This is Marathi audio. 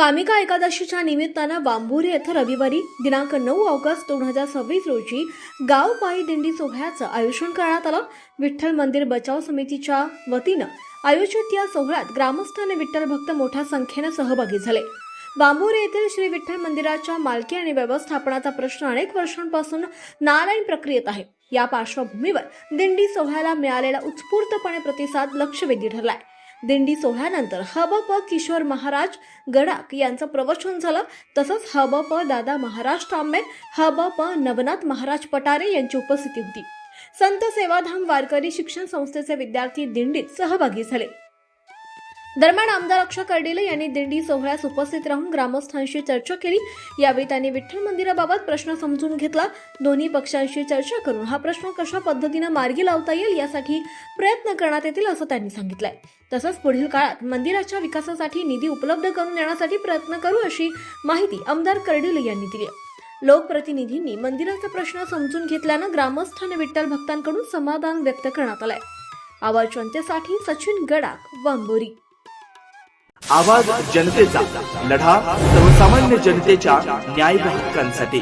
कामिका एकादशीच्या निमित्तानं बांबुरे येथे रविवारी दिनांक 9 ऑगस्ट 2026 रोजी गाव पायी दिंडी सोहळ्याचं आयोजन करण्यात आलं. विठ्ठल मंदिर बचाव समितीच्या वतीनं आयोजित या सोहळ्यात ग्रामस्थ आणि विठ्ठल भक्त मोठ्या संख्येने सहभागी झाले. बांबुरे येथील श्री विठ्ठल मंदिराच्या मालकी आणि व्यवस्थापनाचा प्रश्न अनेक वर्षांपासून नारायण प्रक्रियेत आहे. या पार्श्वभूमीवर दिंडी सोहळ्याला मिळालेला उत्स्फूर्तपणे प्रतिसाद लक्षवेधी ठरलाय. दिंडी सोहळ्यानंतर हबप किशोर महाराज गडाख यांचं प्रवचन झालं. तसंच हबप दादा महाराज तांबे, हबप नवनाथ महाराज पटारे यांची उपस्थिती होती. संत सेवाधाम वारकरी शिक्षण संस्थेचे विद्यार्थी दिंडीत सहभागी झाले. दरम्यान आमदार अक्षय कर्डिले यांनी दिंडी सोहळ्यास उपस्थित राहून ग्रामस्थांशी चर्चा केली. यावेळी त्यांनी विठ्ठल मंदिराबाबत प्रश्न समजून घेतला. दोन्ही पक्षांशी चर्चा करून हा प्रश्न कशा पद्धतीने मार्गी लावता येईल यासाठी प्रयत्न करण्यात येतील असं त्यांनी सांगितलंय. तसंच पुढील काळात मंदिराच्या विकासासाठी निधी उपलब्ध करून देण्यासाठी प्रयत्न करू अशी माहिती आमदार कर्डिले यांनी दिली. लोकप्रतिनिधींनी मंदिराचा प्रश्न समजून घेतल्यानं ग्रामस्थ आणि विठ्ठल भक्तांकडून समाधान व्यक्त करण्यात आलंय. आवाज जनतेसाठी सचिन गडाख, बांबुरी. आवाज जनतेचा, लढा सर्वसामान्य जनतेच्या न्याय हक्कांसाठी.